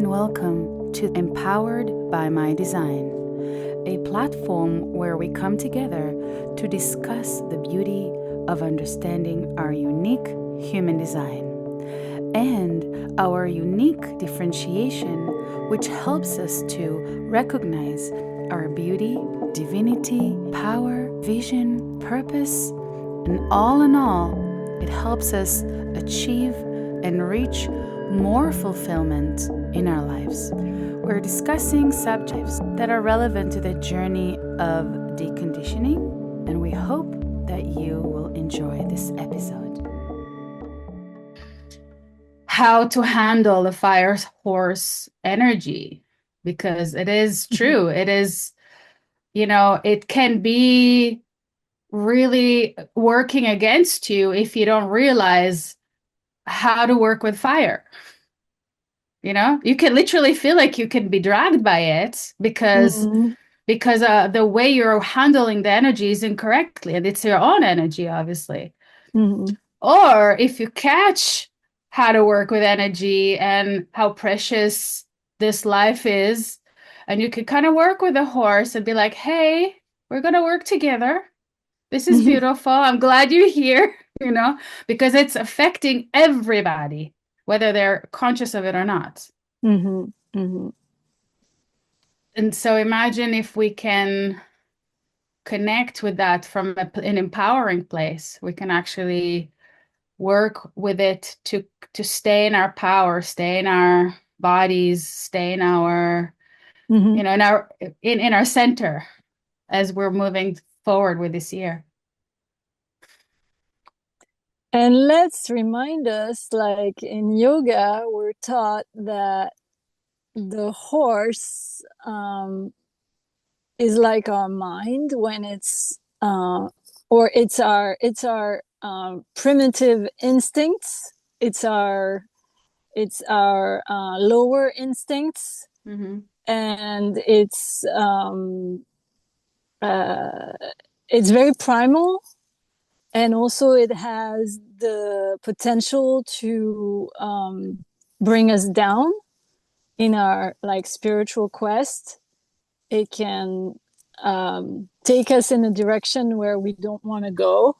and welcome to Empowered by My Design, a platform where we come together to discuss the beauty of understanding our unique human design and our unique differentiation, which helps us to recognize our beauty, divinity, power, vision, purpose, and all in all, it helps us achieve and reach more fulfillment in our lives. We're discussing subjects that are relevant to the journey of deconditioning, and we hope that you will enjoy this episode. How to handle the fire horse energy, because it is true. It is, it can be really working against you if you don't realize how to work with fire. You can literally feel like you can be dragged by it because the way you're handling the energy is incorrectly, and it's your own energy, obviously. Or if you catch how to work with energy and how precious this life is, and you can kind of work with the horse and be like, hey, we're going to work together. This is beautiful. I'm glad you're here, because it's affecting everybody, whether they're conscious of it or not. And so imagine if we can connect with that from an empowering place. We can actually work with it to stay in our power, stay in our bodies, stay in our, in our center as we're moving forward with this year. And let's remind us, like in yoga, we're taught that the horse is like our mind when it's or it's our primitive instincts. It's our lower instincts, and it's very primal. And also it has the potential to bring us down in our spiritual quest. It can take us in a direction where we don't want to go.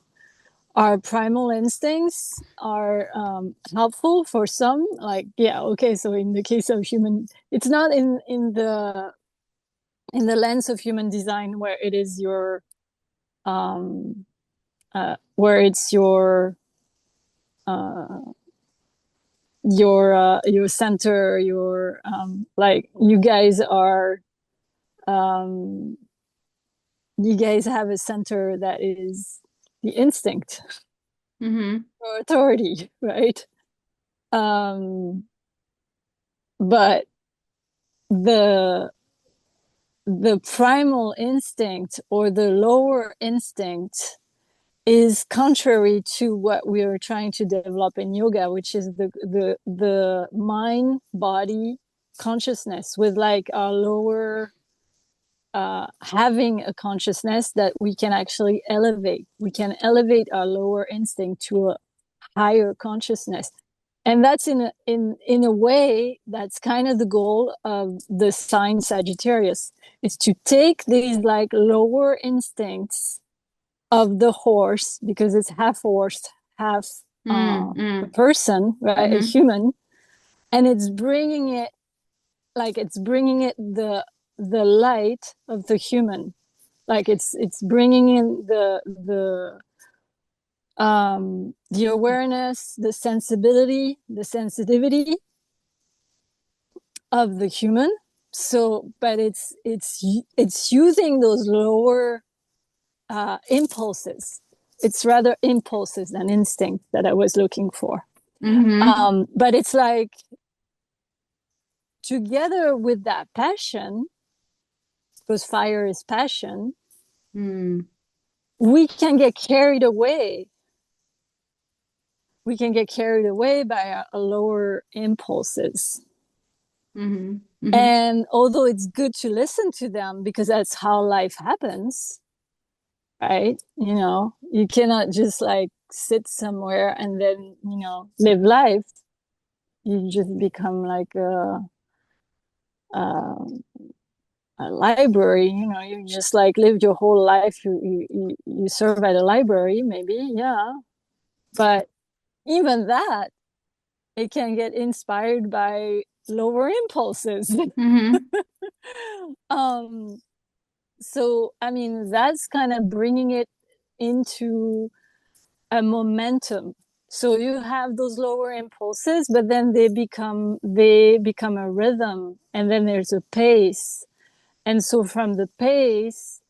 Our primal instincts are helpful for some. So in the case of human, it's not in the lens of human design where it is your where it's your center, your you guys have a center that is the instinct or authority, right? But the primal instinct or the lower instinct is contrary to what we are trying to develop in yoga, which is the mind body consciousness, with our lower having a consciousness that we can actually elevate. We can elevate our lower instinct to a higher consciousness, and that's in a way that's kind of the goal of the sign Sagittarius, is to take these lower instincts of the horse, because it's half horse, half a person, right? A human, and it's bringing it the light of the human, it's bringing in the awareness, the sensibility, the sensitivity of the human. So, but it's using those lower impulses. It's rather impulses than instinct that I was looking for. But it's together with that passion, because fire is passion, we can get carried away. We can get carried away by our lower impulses. And although it's good to listen to them, because that's how life happens, right? You cannot just sit somewhere and then live life. You just become uh, a library, you just like lived your whole life, you serve at a library, maybe, yeah. But even that, it can get inspired by lower impulses. Mm-hmm. um so I mean, that's kind of bringing it into a momentum. So you have those lower impulses, but then they become a rhythm, and then there's a pace. And so from the pace,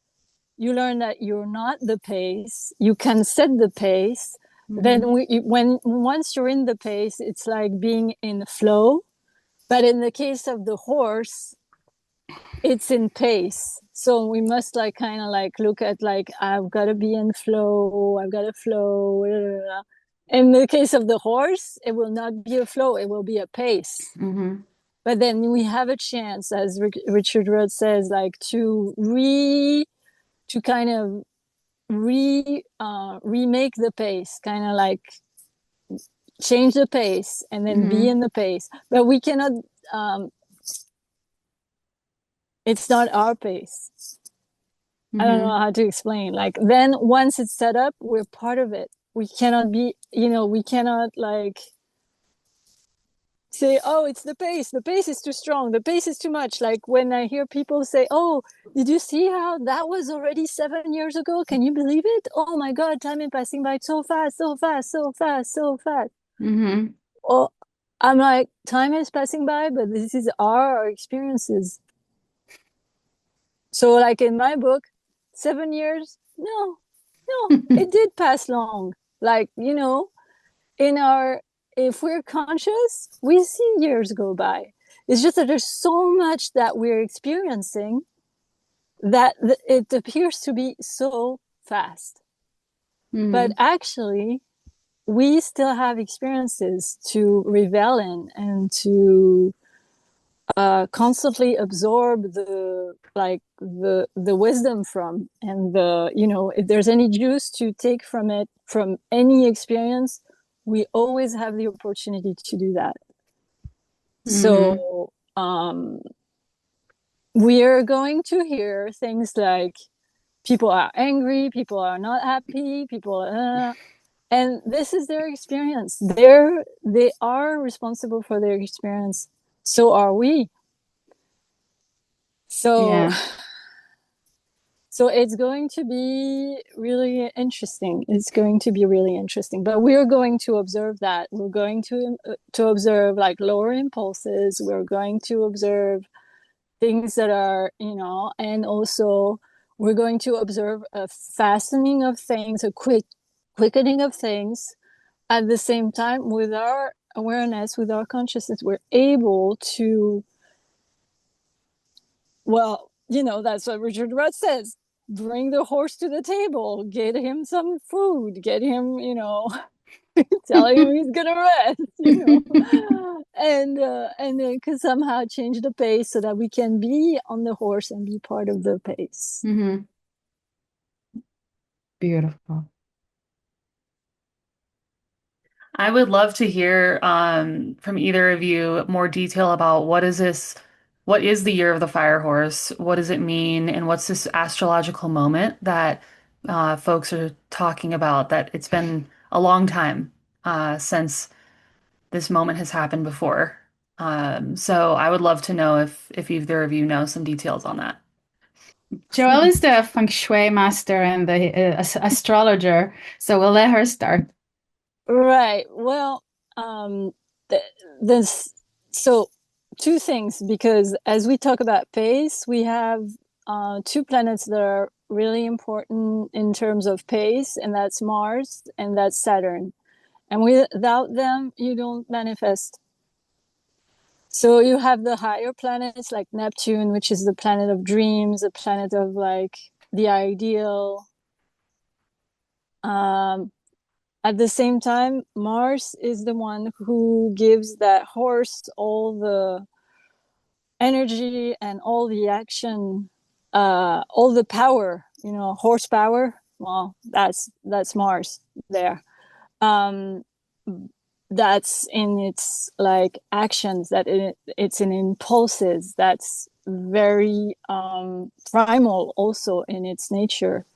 you learn that you're not the pace. You can set the pace. Mm-hmm. Then when once you're in the pace, it's like being in flow. But in the case of the horse, it's in pace. So we must like kind of like look at like, I've got to be in flow. I've got to flow. Blah, blah, blah. In the case of the horse, it will not be a flow. It will be a pace. Mm-hmm. But then we have a chance, as Richard Rudd says, like to kind of remake the pace, kind of like change the pace and then be Mm-hmm. in the pace. But we cannot. Um, it's not our pace. I don't know Mm-hmm. how to explain. Like then once it's set up, we're part of it. We cannot be, we cannot like say, oh, it's the pace. The pace is too strong. The pace is too much. Like when I hear people say, oh, did you see how that was already 7 years ago? Can you believe it? Oh my God, time is passing by so fast, so fast, so fast, so fast. Mm-hmm. Well, I'm like, time is passing by, but this is our experiences. So, like in my book, 7 years, no, no, it did pass long. Like, in our, if we're conscious, we see years go by. It's just that there's so much that we're experiencing that it appears to be so fast. But Mm-hmm. actually, we still have experiences to revel in and to constantly absorb the wisdom from, and if there's any juice to take from it, from any experience, we always have the opportunity to do that. Mm-hmm. So we are going to hear things like people are angry, people are not happy, people and this is their experience. They are responsible for their experience. So are we. So Yeah. So it's going to be really interesting. It's going to be really interesting. But we're going to observe that. We're going to observe like lower impulses. We're going to observe things that are, and also we're going to observe a fastening of things, a quickening of things. At the same time, with our awareness, with our consciousness, we're able to, well, that's what Richard Rudd says. Bring the horse to the table, get him some food, get him, tell him he's gonna rest, and then can somehow change the pace so that we can be on the horse and be part of the pace. Mm-hmm. Beautiful. I would love to hear from either of you more detail about what is the year of the fire horse? What does it mean? And what's this astrological moment that folks are talking about, that it's been a long time since this moment has happened before. So I would love to know if either of you know some details on that. Joelle is the feng shui master and the astrologer, so we'll let her start. Right. Well, um, th- this so two things, because as we talk about pace, we have two planets that are really important in terms of pace, and that's Mars and that's Saturn. And without them, you don't manifest. So you have the higher planets like Neptune, which is the planet of dreams, the planet of like the ideal. Um, At the same time, Mars is the one who gives that horse all the energy and all the action, all the power, horsepower. Well, that's Mars there. Um, that's in its like actions, it's in impulses, that's very primal also in its nature.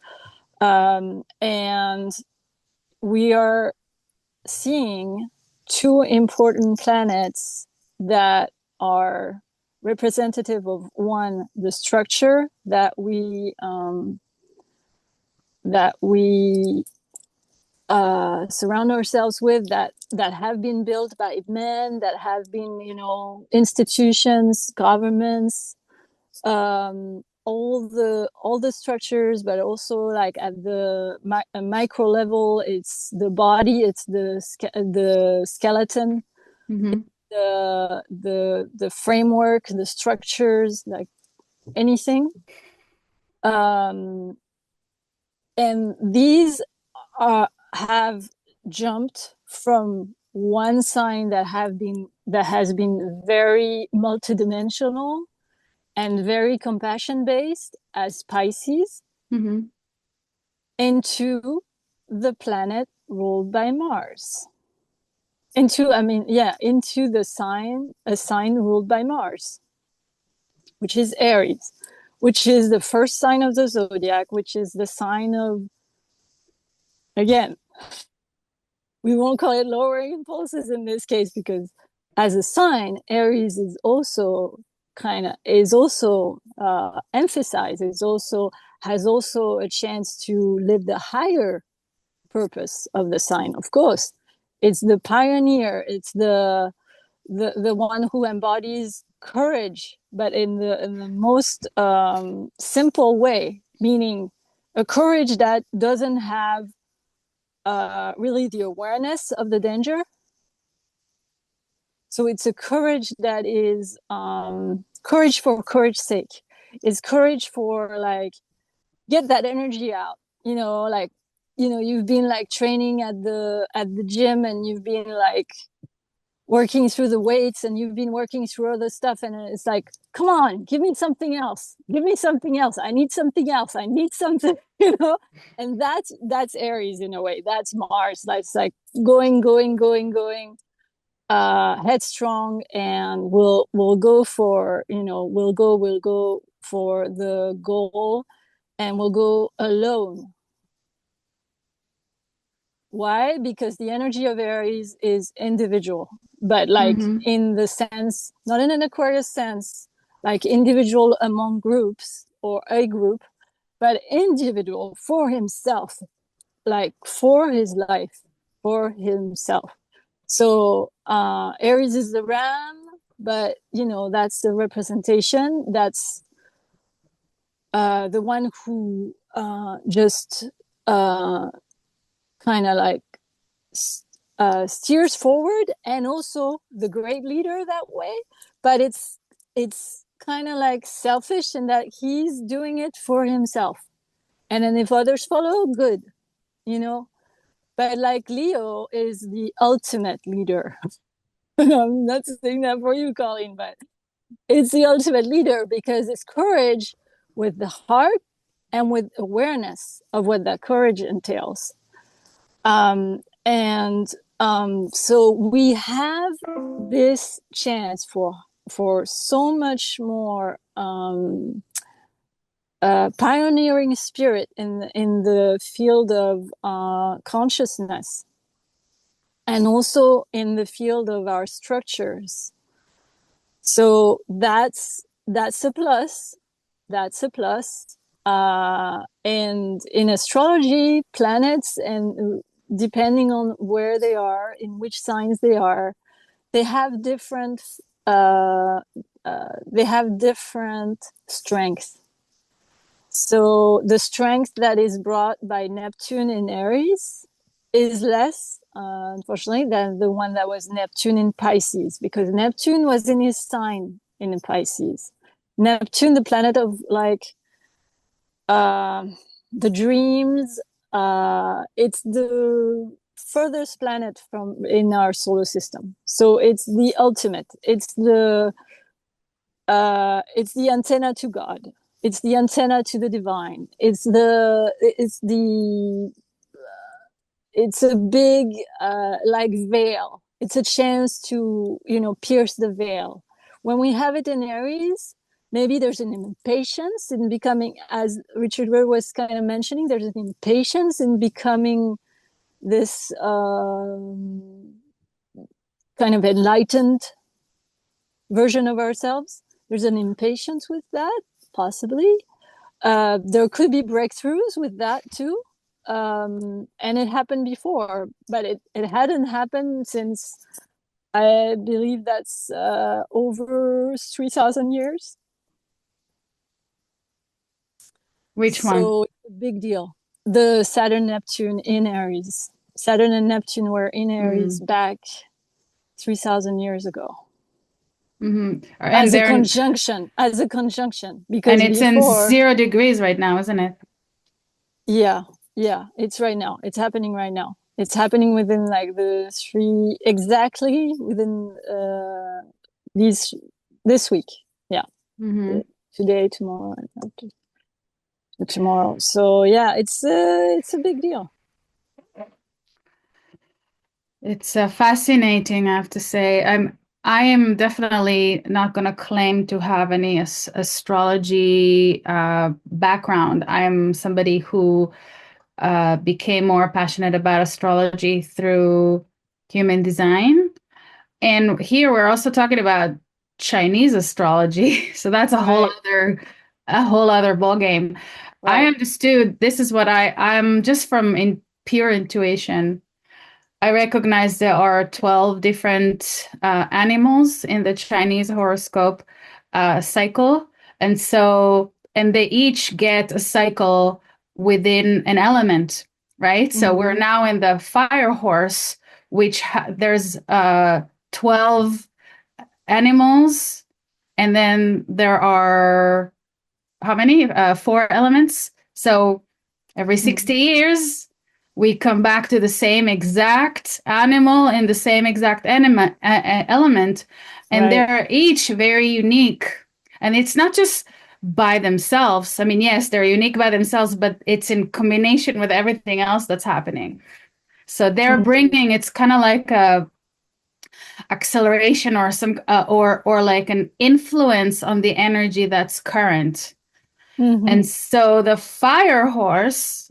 And we are seeing two important planets that are representative of one, the structure that we surround ourselves with, that have been built by men, that have been, institutions, governments, all the structures, but also like at the micro level, it's the body, it's the skeleton, Mm-hmm. the framework, the structures, like anything. Um, and these have jumped from one sign that has been very multidimensional and very compassion based as Pisces Mm-hmm. into the planet ruled by Mars. Into the sign, a sign ruled by Mars, which is Aries, which is the first sign of the zodiac, which is the sign of, again, we won't call it lowering impulses in this case, because as a sign, Aries is also emphasized, is also has also a chance to live the higher purpose of the sign. Of course, it's the pioneer, it's the one who embodies courage, but in the most simple way, meaning a courage that doesn't have really the awareness of the danger. So it's a courage that is courage for courage's sake. It's courage for like get that energy out. Like you've been like training at the gym, and you've been like working through the weights, and you've been working through other stuff, and it's like, come on, give me something else, give me something else, I need something else, I need something. And that's Aries in a way, that's Mars, that's like going headstrong, and we'll go for, we'll go for the goal, and we'll go alone. Why? Because the energy of Aries is individual, but like Mm-hmm. in the sense, not in an Aquarius sense, like individual among groups or a group, but individual for himself, like for his life, for himself. So Aries is the ram, but that's the representation. That's the one who just kind of like steers forward, and also the great leader that way. But it's kind of like selfish in that he's doing it for himself, and then if others follow, good, you know. But like Leo is the ultimate leader. I'm not saying that for you, Collyn, but it's the ultimate leader because it's courage with the heart and with awareness of what that courage entails. And so we have this chance for so much more pioneering spirit in the field of consciousness, and also in the field of our structures. So that's a plus. That's a plus. And in astrology, planets, and depending on where they are, in which signs they have different strengths. So the strength that is brought by Neptune in Aries is less, unfortunately, than the one that was Neptune in Pisces, because Neptune was in his sign in Pisces. Neptune, the planet of like the dreams, it's the furthest planet from in our solar system. So it's the ultimate. It's the antenna to God. It's the antenna to the divine. It's a big like veil. It's a chance to, pierce the veil. When we have it in Aries, maybe there's an impatience in becoming, as Richard Ware was kind of mentioning, there's an impatience in becoming this kind of enlightened version of ourselves. There's an impatience with that, possibly. There could be breakthroughs with that too. And it happened before, but it hadn't happened since, I believe that's over 3,000 years. Which one? So it's a big deal. The Saturn Neptune in Aries. Saturn and Neptune were in Aries Mm. back 3,000 years ago. And they're As a conjunction, and because it's in before, 0 degrees right now, isn't it? yeah, it's right now. It's happening right now. It's happening within like the three, exactly within these this week. Yeah, Mm-hmm. today, tomorrow, and tomorrow. So yeah, it's a big deal. It's fascinating, I have to say. I am definitely not going to claim to have any astrology background. I am somebody who became more passionate about astrology through human design. And here we're also talking about Chinese astrology. So that's Right, a whole other ball game. I right. understood this is what I'm just from in pure intuition. I recognize there are 12 different animals in the Chinese horoscope cycle. And so, and they each get a cycle within an element, right? So we're Mm-hmm. now in the fire horse, which there's 12 animals. And then there are how many? Four elements. So every 60 Mm-hmm. years, we come back to the same exact animal in the same exact element, and Right. they're each very unique. And it's not just by themselves. I mean, yes, they're unique by themselves, but it's in combination with everything else that's happening. So they're Mm-hmm. bringing, it's kind of like a acceleration or some or like an influence on the energy that's current. Mm-hmm. And so the fire horse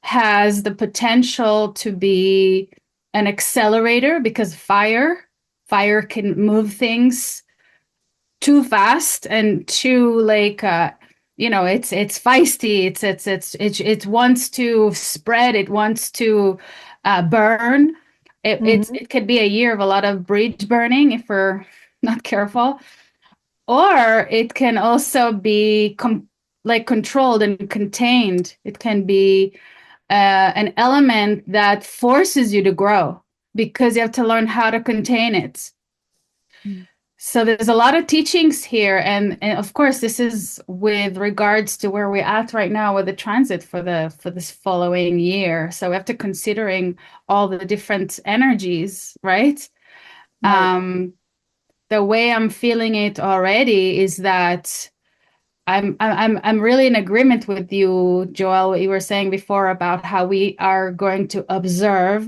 has the potential to be an accelerator because fire can move things too fast and too like it's feisty. It wants to spread. It wants to burn. Mm-hmm. It could be a year of a lot of bridge burning if we're not careful, or it can also be like controlled and contained. It can be an element that forces you to grow because you have to learn how to contain it. So there's a lot of teachings here, and of course, this is with regards to where we're at right now with the transit for this following year. So we have to considering all the different energies, right? Right. The way I'm feeling it already is that I'm really in agreement with you, Joelle, what you were saying before about how we are going to observe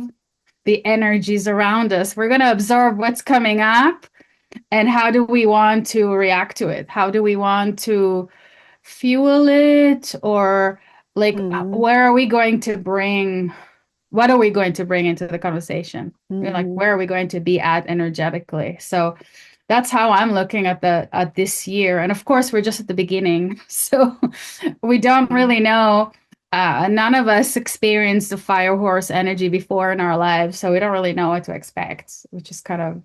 the energies around us. We're going to observe what's coming up and how do we want to react to it? How do we want to fuel it? Or like, Mm-hmm. where are we going to bring, what are we going to bring into the conversation? Like, Mm-hmm. where are we going to be at energetically? So that's how I'm looking at the at this year. And of course, we're just at the beginning, so we don't really know. None of us experienced the fire horse energy before in our lives, so we don't really know what to expect, which is kind of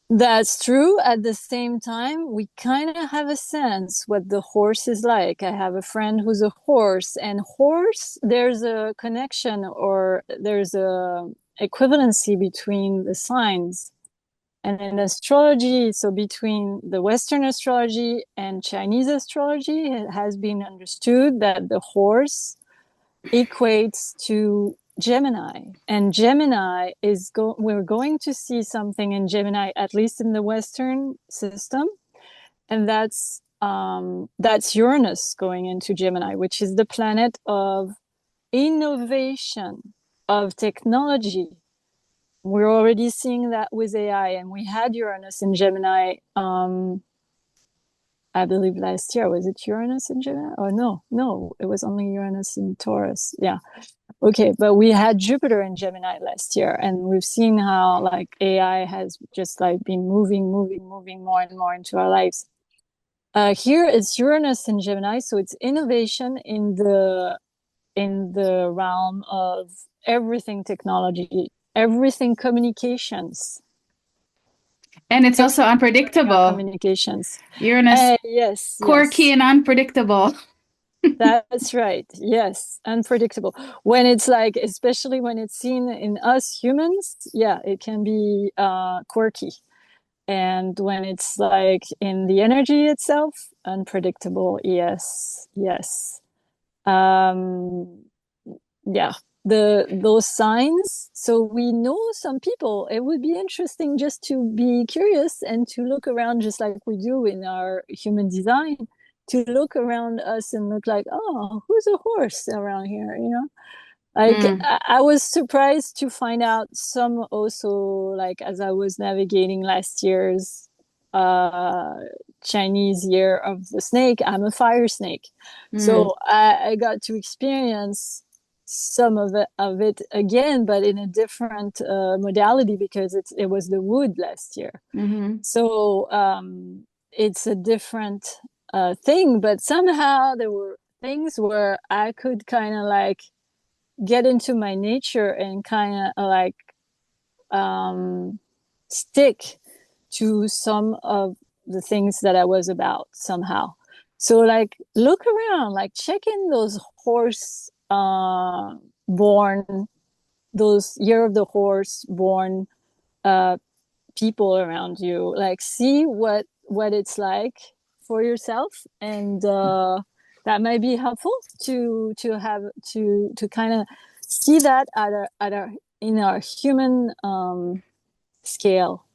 That's true. At the same time, we kind of have a sense what the horse is like. I have a friend who's a horse, and horse, there's a connection or there's a equivalency between the signs. And in astrology, so between the Western astrology and Chinese astrology, it has been understood that the horse equates to Gemini. And Gemini is we're going to see something in Gemini, at least in the Western system, and that's Uranus going into Gemini, which is the planet of innovation, of technology, we're already seeing that with AI, and we had Uranus in Gemini. I believe last year. Was it Uranus in Gemini? Oh no, no, it was only Uranus in Taurus. Yeah. Okay, but we had Jupiter in Gemini last year, and we've seen how like AI has just like been moving more and more into our lives. Here it's Uranus in Gemini, so it's innovation in the realm of everything technology, everything communications, And it's also everything concerning our unpredictable. communications. Uranus, Yes, quirky yes. and unpredictable. That's right. Yes, unpredictable. When it's like, especially when it's seen in us humans, yeah, it can be quirky. And when it's like in the energy itself, unpredictable. Yes, yes. Um, yeah, the those signs. So we know some people. It would be interesting just to be curious and to look around, just like we do in our human design, to look around us and look like, oh, who's a horse around here, you know? Like Mm, I was surprised to find out some also, like as I was navigating last year's uh Chinese year of the snake. I'm a fire snake. mm, So I got to experience some of it again, but in a different modality because it was the wood last year. mm-hmm. So it's a different thing, but somehow there were things where I could kind of like get into my nature and kind of like stick to some of the things that I was about somehow. So like look around, like check in those horse born, those year of the horse born uh people around you. Like see what it's like for yourself, and that might be helpful to have to kind of see that at a in our human scale,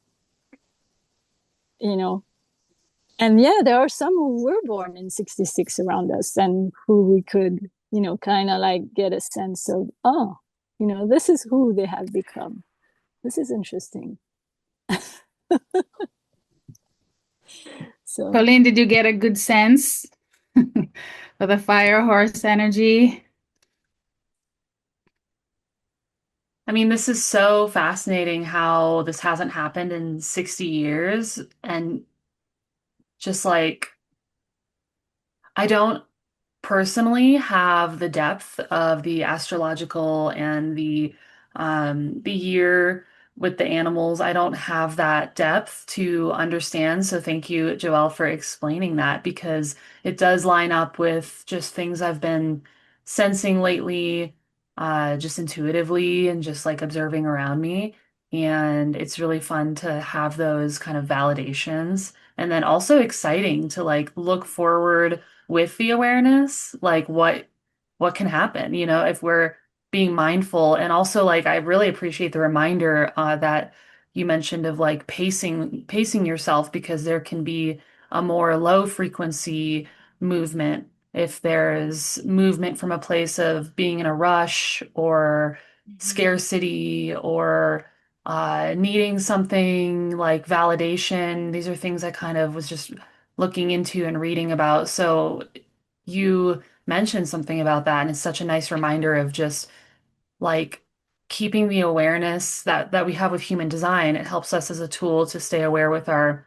you know. And yeah, there are some who were born in 66 around us and who we could, you know, kind of like get a sense of, oh, you know, this is who they have become. This is interesting. So Colleen, did you get a good sense for the fire horse energy? I mean, this is so fascinating how this hasn't happened in 60 years. And just like, I don't personally have the depth of the astrological and the year with the animals. I don't have that depth to understand. So thank you, Joelle, for explaining that because it does line up with just things I've been sensing lately, just intuitively and just like observing around me. And it's really fun to have those kind of validations. And then also exciting to like look forward with the awareness, like what can happen, you know, if we're being mindful. And also like I really appreciate the reminder that you mentioned of like pacing yourself because there can be a more low frequency movement if there's movement from a place of being in a rush or mm-hmm. scarcity or needing something like validation. These are things I kind of was just looking into and reading about. So you mentioned something about that, and it's such a nice reminder of just like keeping the awareness that we have with human design. It helps us as a tool to stay aware with our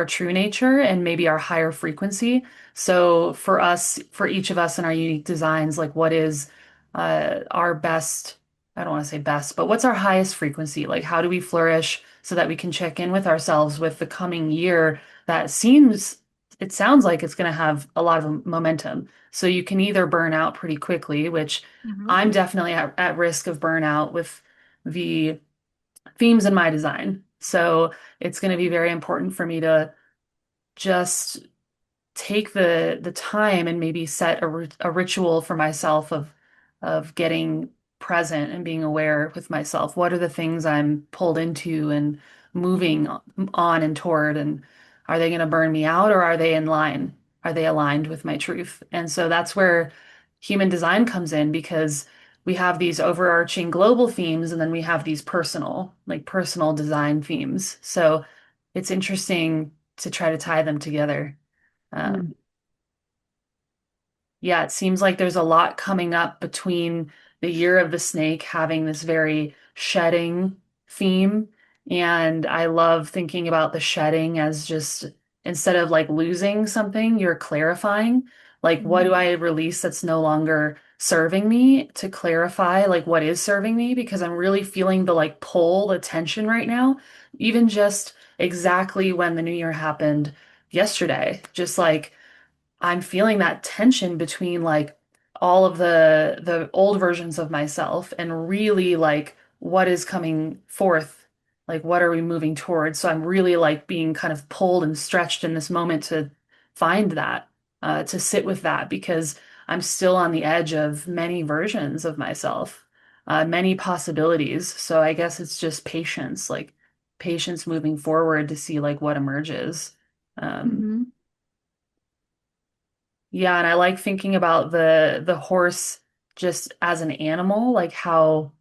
true nature and maybe our higher frequency. So for us, for each of us in our unique designs, like what is our best, I don't want to say best, but what's our highest frequency? Like how do we flourish so that we can check in with ourselves with the coming year that it sounds like it's going to have a lot of momentum. So you can either burn out pretty quickly, which Mm-hmm. I'm definitely at risk of burnout with the themes in my design. So it's going to be very important for me to just take the time and maybe set a ritual for myself of getting present and being aware with myself. What are the things I'm pulled into and moving on and toward, and are they going to burn me out or are they in line? Are they aligned with my truth? And so that's where human design comes in because we have these overarching global themes, and then we have these personal, like personal design themes. So it's interesting to try to tie them together. Mm. Yeah, it seems like there's a lot coming up between the Year of the Snake having this very shedding theme. And I love thinking about the shedding as just instead of like losing something, you're clarifying. Like, what do I release that's no longer serving me to clarify like what is serving me? Because I'm really feeling the like pull, the tension right now, even just exactly when the new year happened yesterday. Just like I'm feeling that tension between like all of the old versions of myself and really like what is coming forth, like what are we moving towards. So I'm really like being kind of pulled and stretched in this moment to find that, to sit with that because I'm still on the edge of many versions of myself, many possibilities. So I guess it's just patience, like patience moving forward to see like what emerges. Um, Mhm. Yeah, and I like thinking about the horse just as an animal, like how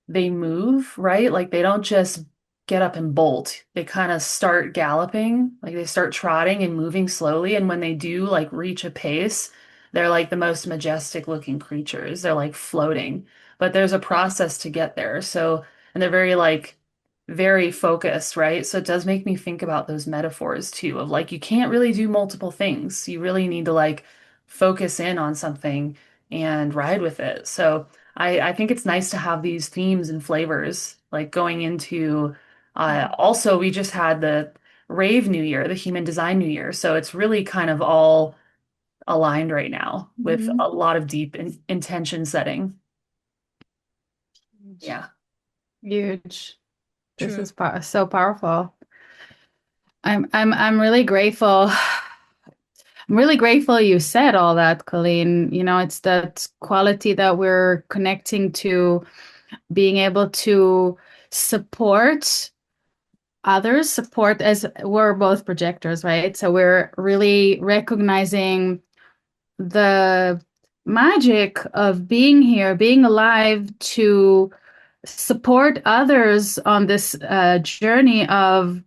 they move, right? Like they don't just get up and bolt. They kind of start galloping, like they start trotting and moving slowly. And when they do like reach a pace, they're like the most majestic looking creatures. They're like floating, but there's a process to get there. So, and they're very like very focused, right? So it does make me think about those metaphors too, of like you can't really do multiple things. You really need to like focus in on something and ride with it. So I think it's nice to have these themes and flavors like going into also we just had the Rave New Year, the Human Design New Year. So it's really kind of all aligned right now with Mhm. a lot of deep intention setting. Huge. Yeah. Huge. This True. is so powerful. I'm really grateful. I'm really grateful you said all that, Colleen. You know, it's that quality that we're connecting to, being able to support others, support as we're both projectors, right? So we're really recognizing the magic of being here, being alive to support others on this journey of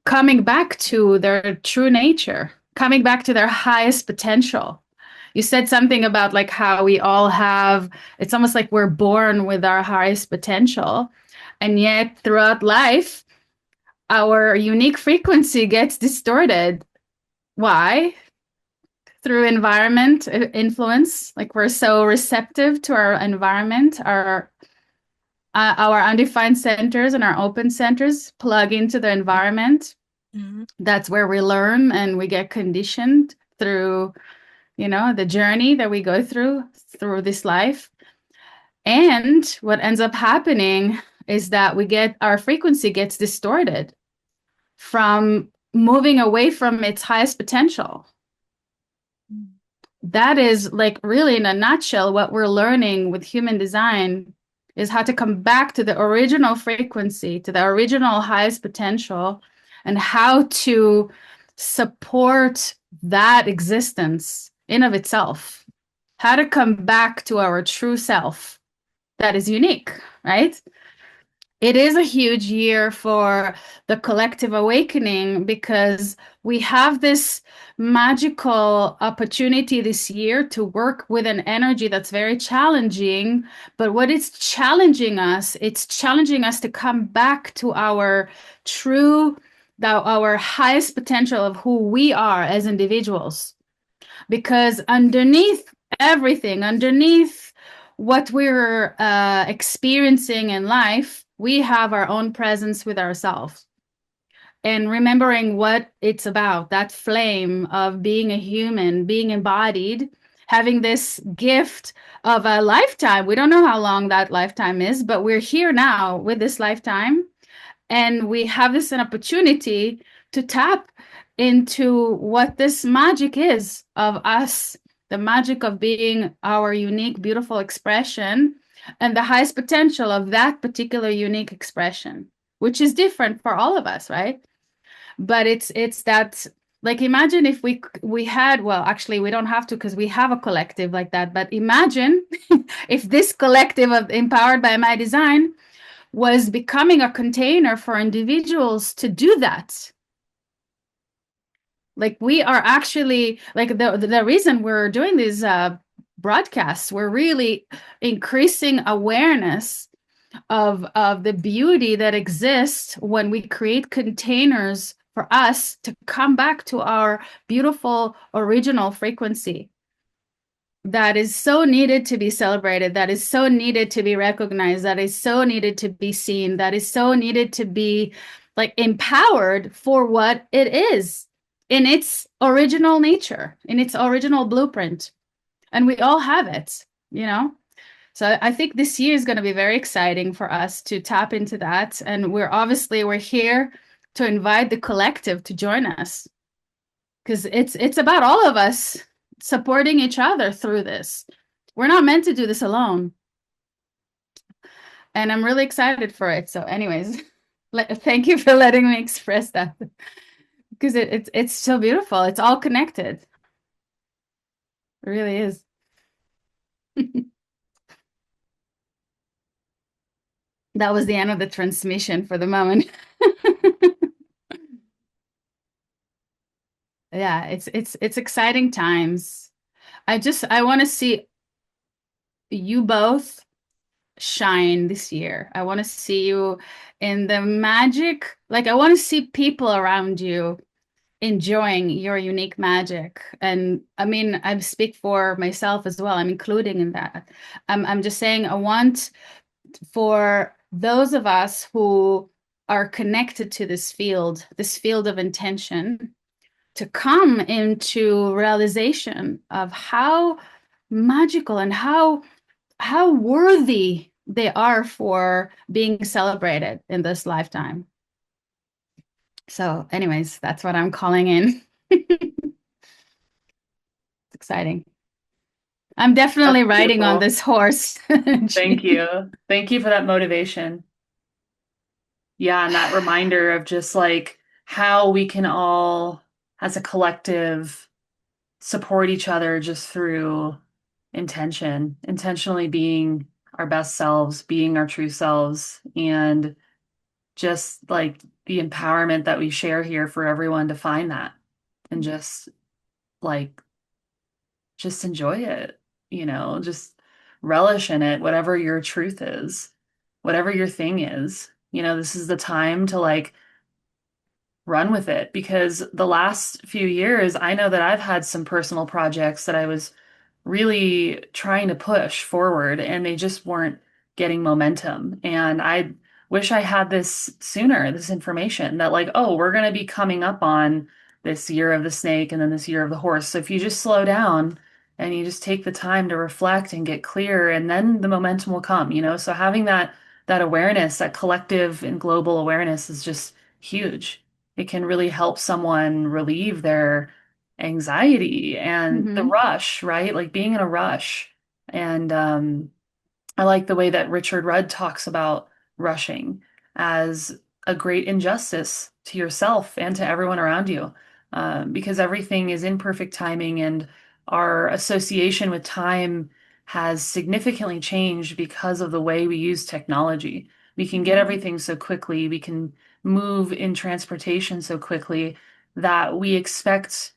coming back to their true nature, coming back to their highest potential. You said something about like how we all have, it's almost like we're born with our highest potential. And yet throughout life, our unique frequency gets distorted. Why? Through environment influence. Like we're so receptive to our environment, our undefined centers and our open centers plug into the environment. Mhm. That's where we learn and we get conditioned through, the journey that we go through this life. And what ends up happening is that our frequency gets distorted from moving away from its highest potential. That is like really in a nutshell what we're learning with human design is how to come back to the original frequency, to the original highest potential, and how to support that existence in of itself. How to come back to our true self that is unique, right? It is a huge year for the collective awakening because we have this magical opportunity this year to work with an energy that's very challenging. But what it's challenging us to come back to our true, our highest potential of who we are as individuals. Because underneath everything, underneath what we're experiencing in life, we have our own presence with ourselves. And remembering what it's about, that flame of being a human, being embodied, having this gift of a lifetime. We don't know how long that lifetime is, but we're here now with this lifetime. And we have this an opportunity to tap into what this magic is of us, the magic of being our unique, beautiful expression and the highest potential of that particular unique expression, which is different for all of us, right? But it's that Like imagine if we had, well, actually we don't have to because we have a collective like that, but imagine if this collective of Empowered by My Design was becoming a container for individuals to do that. Like we are actually like the reason we're doing these broadcasts, we're really increasing awareness of the beauty that exists when we create containers for us to come back to our beautiful original frequency that is so needed to be celebrated, that is so needed to be recognized, that is so needed to be seen, that is so needed to be like empowered for what it is in its original nature, in its original blueprint. And we all have it, you know? So I think this year is going to be very exciting for us to tap into that. And we're here to invite the collective to join us because it's about all of us supporting each other through this. We're not meant to do this alone. And I'm really excited for it. So anyways, thank you for letting me express that because it's so beautiful. It's all connected. It really is. That was the end of the transmission for the moment. Yeah, it's exciting times. I want to see you both shine this year. I want to see you in the magic. Like I want to see people around you enjoying your unique magic. And I mean, I speak for myself as well. I'm including in that. I'm just saying I want for those of us who are connected to this field of intention, to come into realization of how magical and how worthy they are for being celebrated in this lifetime. So anyways, that's what I'm calling in. It's exciting. I'm That's definitely riding on beautiful. this horse. Thank you. Thank you for that motivation. Yeah, and that reminder of just like how we can all, as a collective, support each other just through intention, intentionally being our best selves, being our true selves, and just like the empowerment that we share here for everyone to find that and just like, just enjoy it, just relish in it, whatever your truth is, whatever your thing is. This is the time to like run with it because the last few years, I know that I've had some personal projects that I was really trying to push forward and they just weren't getting momentum. And I wish I had this sooner, this information that, like, oh, we're going to be coming up on this year of the snake and then this year of the horse. So if you just slow down and you just take the time to reflect and get clear, and then the momentum will come. So having that awareness, that collective and global awareness is just huge. It can really help someone relieve their anxiety and the Mhm. rush, right? Like being in a rush. And I like the way that Richard Rudd talks about rushing as a great injustice to yourself and to everyone around you, because everything is in perfect timing, and our association with time has significantly changed because of the way we use technology. We can get everything so quickly, we can move in transportation so quickly that we expect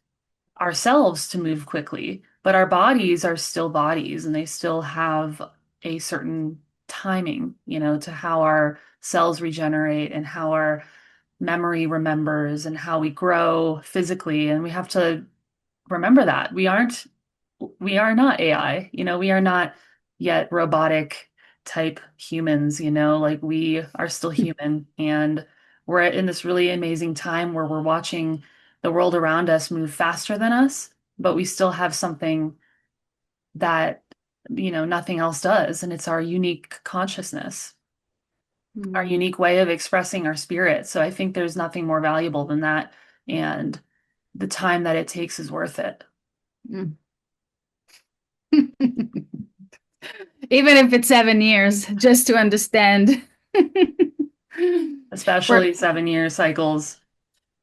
ourselves to move quickly, but our bodies are still bodies and they still have a certain timing, to how our cells regenerate and how our memory remembers and how we grow physically. And we have to remember that we are not AI, we are not yet robotic type humans, like we are still human. And we're in this really amazing time where we're watching the world around us move faster than us, but we still have something that, nothing else does. And it's our unique consciousness, our Mm. unique way of expressing our spirit. So I think there's nothing more valuable than that. And the time that it takes is worth it. Mm. Even if it's 7 years, just to understand. Especially We're 7 year cycles.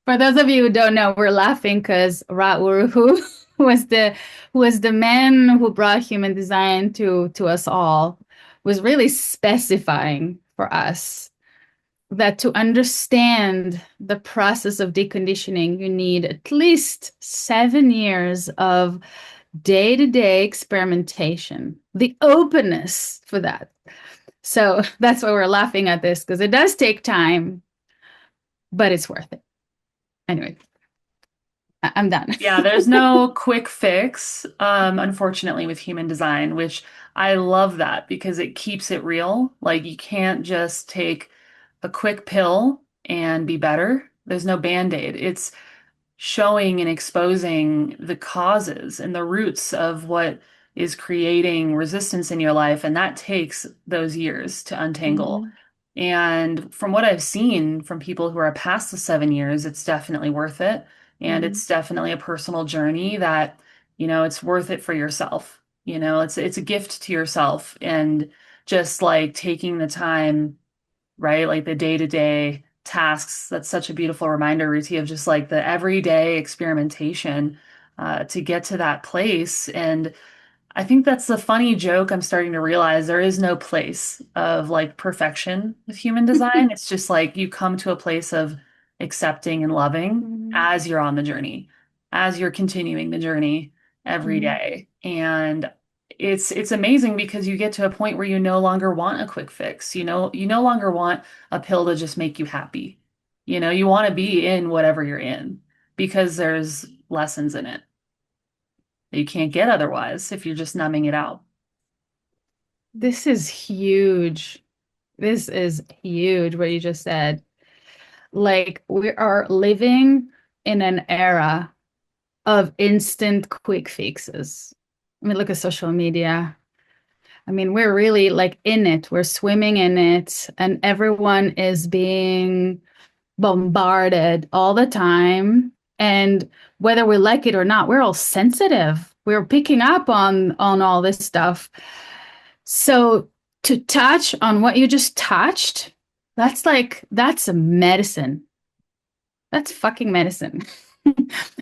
For those of you who don't know, we're laughing because Raoul, who was the who was the man who brought human design to us all, was really specifying for us that to understand the process of deconditioning, you need at least 7 years of day-to-day experimentation, the openness for that. So that's why we're laughing at this, because it does take time, but it's worth it. Anyway, I'm done. Yeah, there's no quick fix, unfortunately, with human design, which I love that because it keeps it real. Like you can't just take a quick pill and be better. There's no band-aid. It's showing and exposing the causes and the roots of what is creating resistance in your life. And that takes those years to untangle. Mhm. And from what I've seen from people who are past the 7 years, it's definitely worth it. And Mhm. it's definitely a personal journey that, it's worth it for yourself. It's a gift to yourself. And just like taking the time, right? Like the day-to-day tasks. That's such a beautiful reminder, Ruti, of just like the everyday experimentation to get to that place. And I think that's the funny joke I'm starting to realize there is no place of like perfection with human design. It's just like you come to a place of accepting and loving Mhm. as you're on the journey, as you're continuing the journey every Mhm. day. And it's amazing because you get to a point where you no longer want a quick fix. You no longer want a pill to just make you happy. You want to be in whatever you're in because there's lessons in it that you can't get otherwise if you're just numbing it out. This is huge. This is huge what you just said. Like we are living in an era of instant quick fixes. I mean, look at social media. I mean, we're really like in it. We're swimming in it, and everyone is being bombarded all the time. And whether we like it or not, we're all sensitive. We're picking up on all this stuff. So to touch on what you just touched, that's a medicine. That's fucking medicine.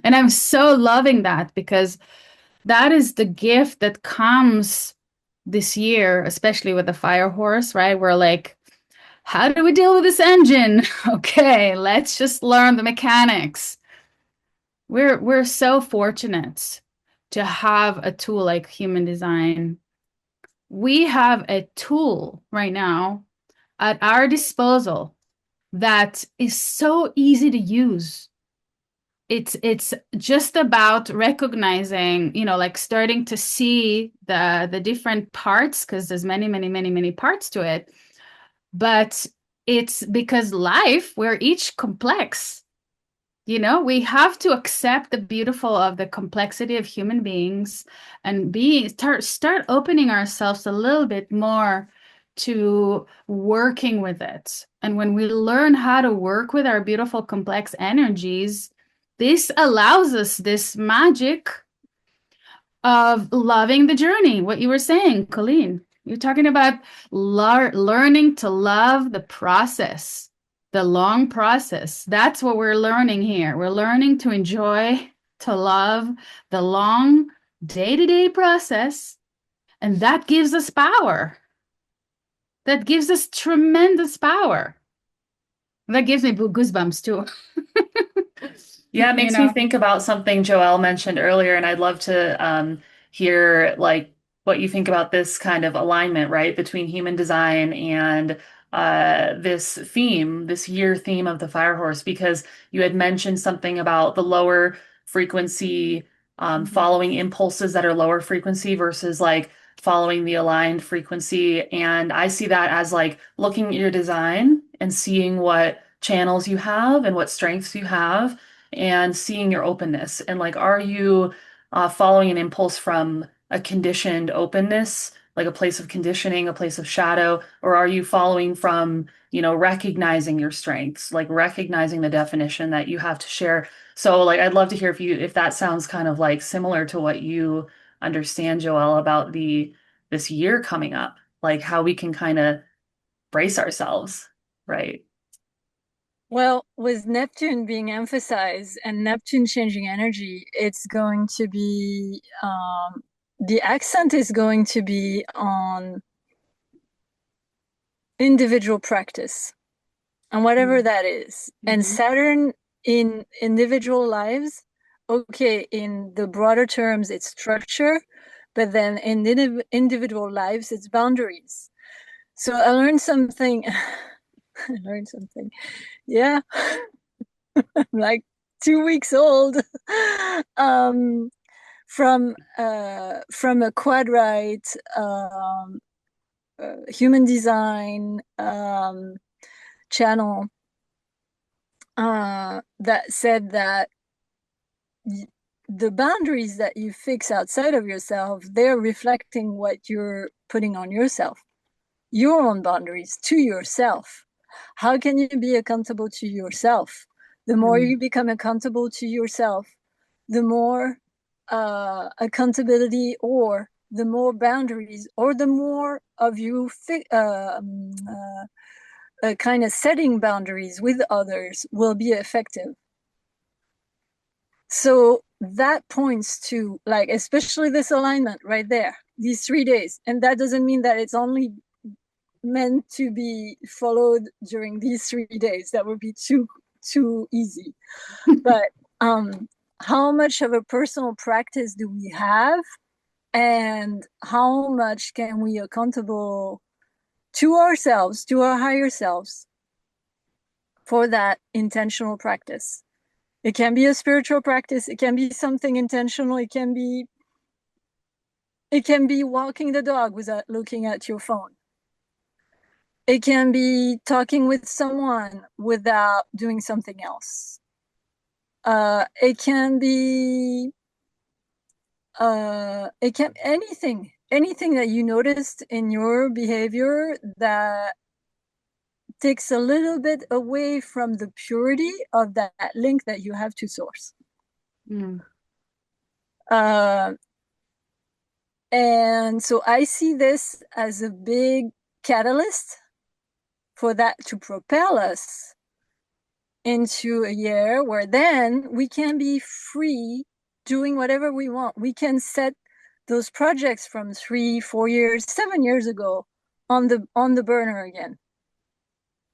And I'm so loving that because that is the gift that comes this year, especially with the fire horse, right? We're like, how do we deal with this engine? Okay, let's just learn the mechanics. We're so fortunate to have a tool like human design. We have a tool right now at our disposal that is so easy to use. It's just about recognizing, like starting to see the different parts because there's many, many, many, many parts to it. But it's because life, we're each complex. We have to accept the beautiful of the complexity of human beings and start opening ourselves a little bit more to working with it. And when we learn how to work with our beautiful complex energies, this allows us this magic of loving the journey. What you were saying, Colleen, you're talking about learning to love the process, the long process. That's what we're learning here. We're learning to enjoy, to love the long day-to-day process. And that gives us power. That gives us tremendous power. That gives me goosebumps too. Yeah, it You makes me know, think about something Joelle mentioned earlier, and I'd love to hear like what you think about this kind of alignment, right, between human design and this theme, this year theme of the fire horse, because you had mentioned something about the lower frequency, Mhm. following impulses that are lower frequency versus like following the aligned frequency. And I see that as like looking at your design and seeing what channels you have and what strengths you have and seeing your openness. And like, are you following an impulse from a conditioned openness, like a place of conditioning, a place of shadow, or are you following from, recognizing your strengths, like recognizing the definition that you have to share? So like, I'd love to hear if that sounds kind of like similar to what you understand, Joelle, about this year coming up, like how we can kind of brace ourselves, right? Well, with Neptune being emphasized and Neptune changing energy, it's going to be the accent is going to be on individual practice and whatever that is. And Mhm. Saturn in individual lives, okay, in the broader terms, it's structure, but then in individual lives, it's boundaries. So I learned something. I learned something. Yeah, I'm like 2 weeks old. um, from a quadrite human design channel that said that the boundaries that you fix outside of yourself, they're reflecting what you're putting on yourself, your own boundaries to yourself. How can you be accountable to yourself? The more Mm. you become accountable to yourself, the more accountability or the more boundaries or the more of you kind of setting boundaries with others will be effective. So that points to, like, especially this alignment right there, these 3 days. And that doesn't mean that it's only meant to be followed during these 3 days. That would be too easy. But how much of a personal practice do we have, and how much can we accountable to ourselves, to our higher selves, for that intentional practice? It can be a spiritual practice, it can be something intentional, it can be walking the dog without looking at your phone. It can be talking with someone without doing something else. It can be anything that you noticed in your behavior that takes a little bit away from the purity of that link that you have to source. Mm. Uh, and so I see this as a big catalyst for that to propel us into a year where then we can be free doing whatever we want. We can set those projects from 3, 4 years, 7 years ago on the burner again.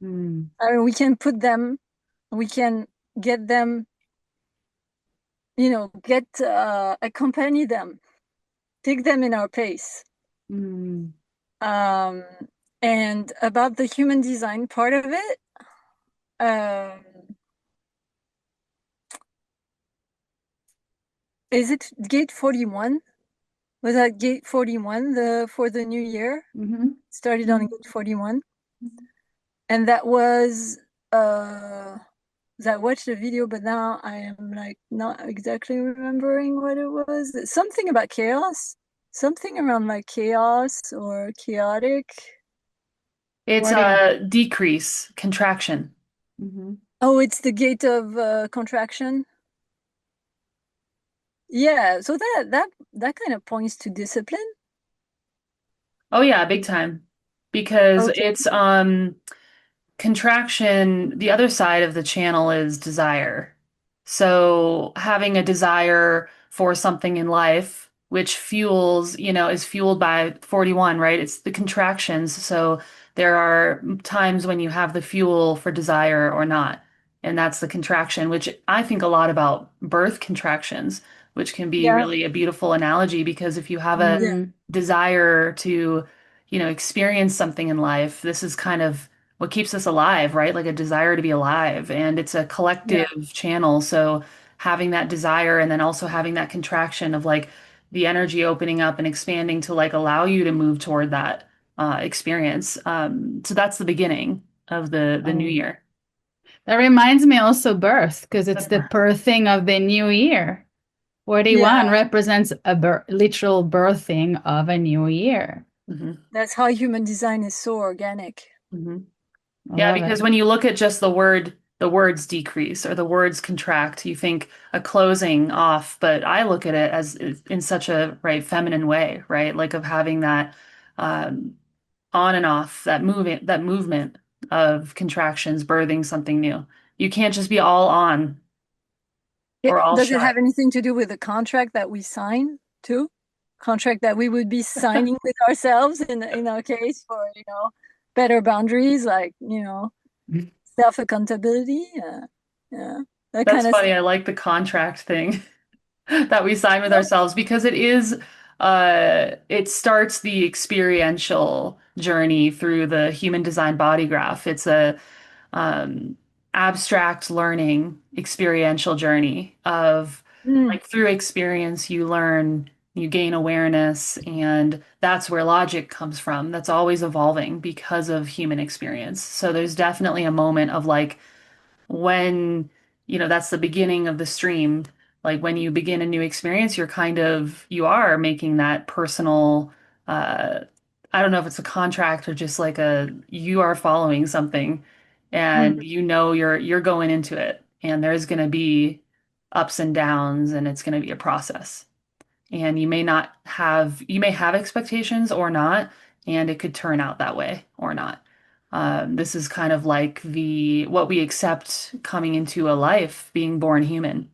Mm. I mean, we can get them, accompany them, take them in our pace. Mm. Um, and about the human design part of it, um, is it gate 41? Was that gate 41 for the new year? Mhm. Started on gate 41. And that was I watched the video, but now I am like not exactly remembering what it was. Something about chaos, something around like chaos or chaotic. It's What? a decrease, contraction. Mhm. Oh, it's the gate of contraction. Yeah, so that kind of points to discipline. Oh yeah, big time. Because Okay. it's contraction, the other side of the channel is desire. So having a desire for something in life, which fuels, is fueled by 41, right? It's the contractions. So there are times when you have the fuel for desire or not. And that's the contraction, which I think a lot about birth contractions, which can be Yeah. really a beautiful analogy because if you have a Yeah. Mm. desire to, experience something in life, this is kind of what keeps us alive, right? Like a desire to be alive. And it's a Yeah. collective channel. So having that desire and then also having that contraction of like the energy opening up and expanding to like allow you to move toward that experience. So that's the beginning of the new Oh. year. That reminds me also birth, because it's the birthing of the new year. 41 Yeah. represents a literal birthing of a new year. Hmm. That's how human design is so organic. Hmm. I Yeah, love it. because when you look at just the words decrease or the words contract, you think a closing off, but I look at it as in such a right feminine way, right? Like of having that um, on and off, that movement of contractions, birthing something new. You can't just be all on or all Does it shut. have anything to do with the contract that we sign too? Contract that we would be signing with ourselves in our case for, better boundaries, like, self accountability, yeah, that That's kind of funny. stuff. I like the contract thing that we sign with ourselves because it starts the experiential journey through the human design body graph. It's a um, abstract learning experiential journey of Mm, like through experience you learn, you gain awareness, and that's where logic comes from. That's always evolving because of human experience. So there's definitely a moment of like when, that's the beginning of the stream. Like when you begin a new experience, you are making that personal, uh, I don't know if it's a contract or just like you are following something mm, and you're going into it and there's going to be ups and downs and it's going to be a process. And you may have expectations or not, and it could turn out that way or not. This is kind of like what we accept coming into a life, being born human.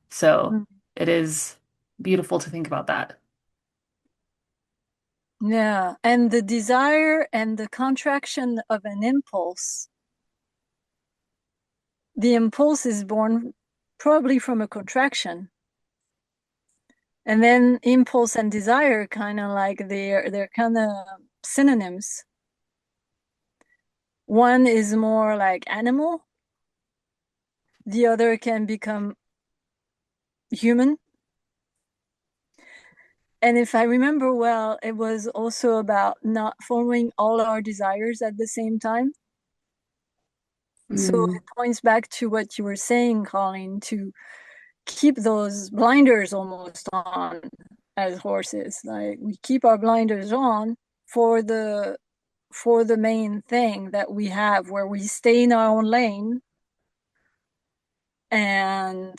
So mm. it is beautiful to think about that. Yeah, and the desire and the contraction of an impulse. The impulse is born probably from a contraction. And then impulse and desire kind of like they're kind of synonyms. One is more like animal, the other can become human. And if I remember well, it was also about not following all our desires at the same time. So Mm. it points back to what you were saying, Collyn, to keep those blinders almost on as horses. Like we keep our blinders on for the main thing that we have, where we stay in our own lane and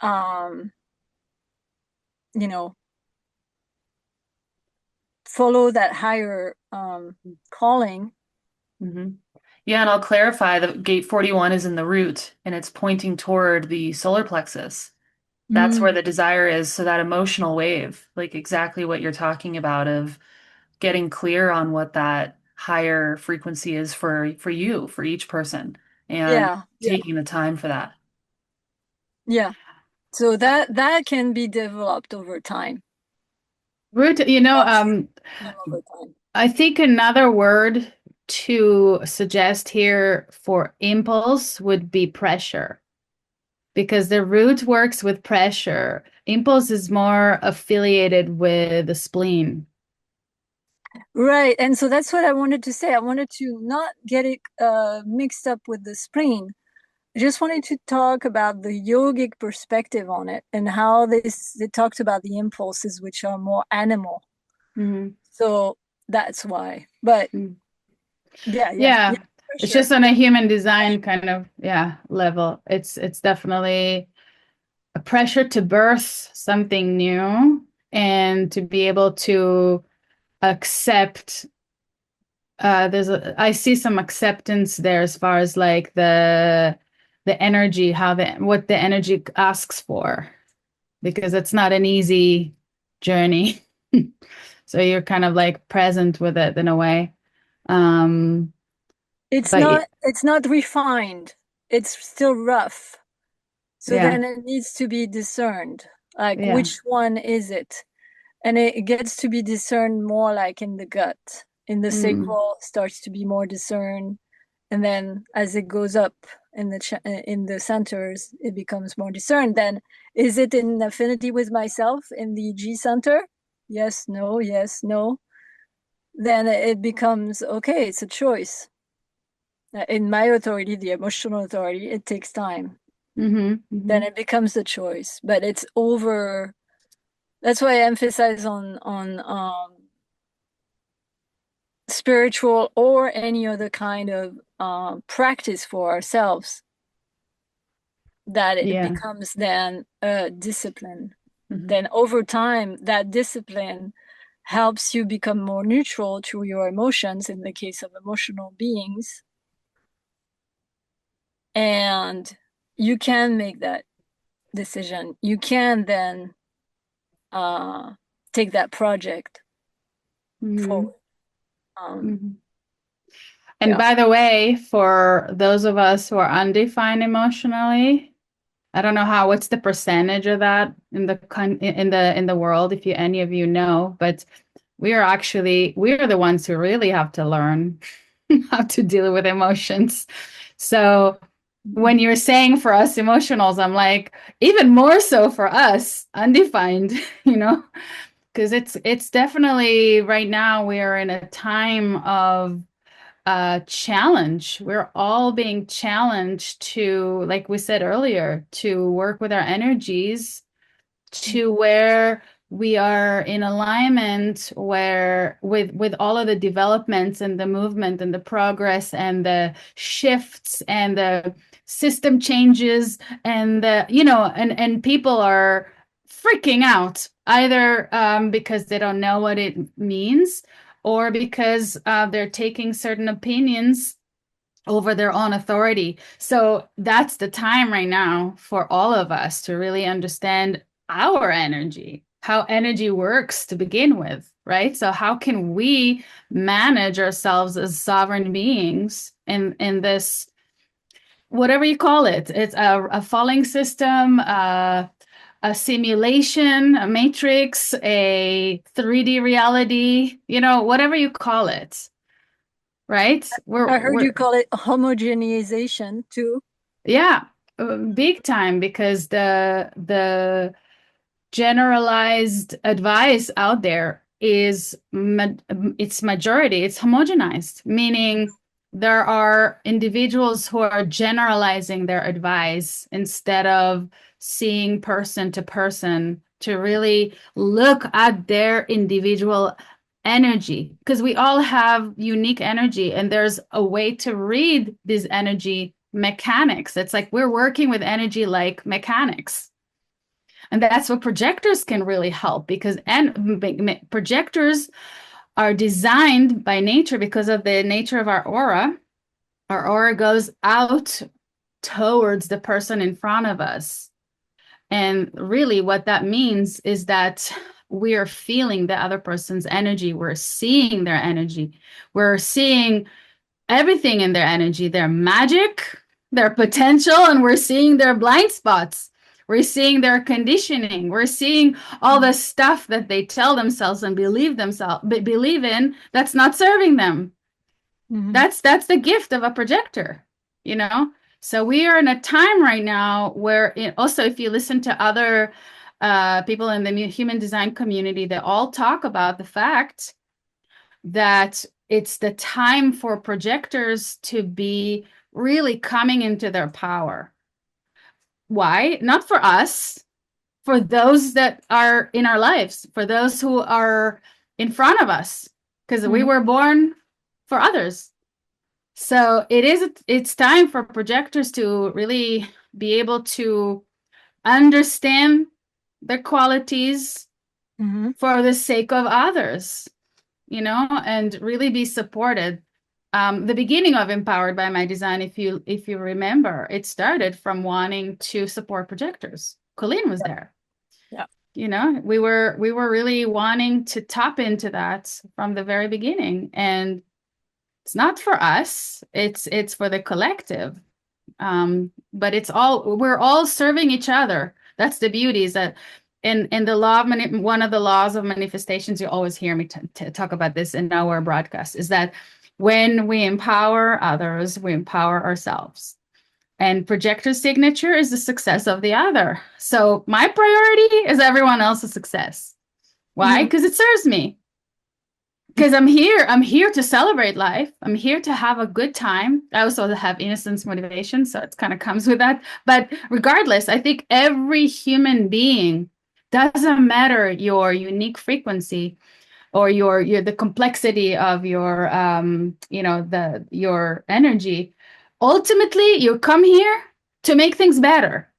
um you know follow that higher calling. Hmm. Yeah, and I'll clarify that gate 41 is in the root and it's pointing toward the solar plexus. That's where Mm, the desire is. So that emotional wave, like exactly what you're talking about of getting clear on what that higher frequency is for you, for each person, and yeah, yeah, taking the time for that. yeah. So that can be developed over time. Root, Helps them over time. I think another word to suggest here for impulse would be pressure, because the root works with pressure. Impulse is more affiliated with the spleen. Right. And so that's what I wanted to say. I wanted to not get it mixed up with the spleen. I just wanted to talk about the yogic perspective on it and how they talked about the impulses, which are more animal. Mhm. So that's why. But Mm. yeah, yeah, yeah, Yeah, for it's sure. just on Yeah. a human design kind of, yeah, level. It's definitely a pressure to birth something new and to be able to accept. I see some acceptance there as far as like the energy, what the energy asks for, because it's not an easy journey. So you're kind of like present with it in a way. Um, It's but not refined. It's still rough. So yeah, then it needs to be discerned. Like yeah. which one is it? And it gets to be discerned more like in the gut. In the Mm, sacral starts to be more discerned, and then as it goes up in the centers, it becomes more discerned. Then is it in affinity with myself in the G center? Yes, no, yes, no. Then it becomes okay. It's a choice. In my authority, the emotional authority, it takes time. Then mm-hmm. it becomes a choice, but it's over. That's why I emphasize on spiritual or any other kind of practice for ourselves, that it Yeah. becomes then a discipline. Mhm. Then over time, that discipline helps you become more neutral to your emotions in the case of emotional beings. and you can make that decision. You can then take that project Mhm. forward. Um, Mhm. And yeah. by the way, for those of us who are undefined emotionally, I don't know what's the percentage of that in the world, if you any of you know, but we are the ones who really have to learn how to deal with emotions. So when you're saying for us emotionals, I'm like, even more so for us undefined, you know, because it's definitely right now we are in a time of challenge. We're all being challenged to, like we said earlier, to work with our energies to where we are in alignment where with all of the developments and the movement and the progress and the shifts and the system changes and the and people are freaking out either because they don't know what it means or because they're taking certain opinions over their own authority. So that's the time right now for all of us to really understand our energy, how energy works to begin with, right? So how can we manage ourselves as sovereign beings in this, whatever you call it? It's a falling system, a simulation, a matrix, a 3D reality, whatever you call it, right? I heard you We're call it homogenization too. Yeah, big time because the generalized advice out there is it's majority, it's homogenized, meaning there are individuals who are generalizing their advice instead of seeing person to person to really look at their individual energy because we all have unique energy and there's a way to read this energy mechanics. It's like we're working with energy like mechanics. And that's what projectors can really help because projectors are designed by nature because of the nature of our aura. Our aura goes out towards the person in front of us. And really, what that means is that we are feeling the other person's energy. We're seeing their energy. We're seeing everything in their energy, their magic, their potential, and we're seeing their blind spots. We're seeing their conditioning. We're seeing all the stuff that they tell themselves and believe in that's not serving them. Mm-hmm. That's the gift of a projector, you know? So we are in a time right now where also if you listen to other people in the human design community, they all talk about the fact that it's the time for projectors to be really coming into their power. Why? Not for us, for those that are in our lives, for those who are in front of us, because we Mm-hmm. were born for others. So it's time for projectors to really be able to understand their qualities Mm-hmm. for the sake of others, and really be supported. The beginning of Empowered by My Design, if you remember, it started from wanting to support projectors. Collyn was there. Yeah. We were really wanting to tap into that from the very beginning. And it's not for us, it's for the collective. But we're all serving each other. That's the beauty, is that in the law of one of the laws of manifestations, you always hear me talk about this in our broadcast, is that when we empower others, we empower ourselves. And projector signature is the success of the other. So my priority is everyone else's success. Why? Mm-hmm. Because it serves me. Because I'm here to celebrate life. I'm here to have a good time. I also have innocence motivation, so it kind of comes with that. But regardless, I think every human being, doesn't matter your unique frequency or your the complexity of your energy. Ultimately, you come here to make things better,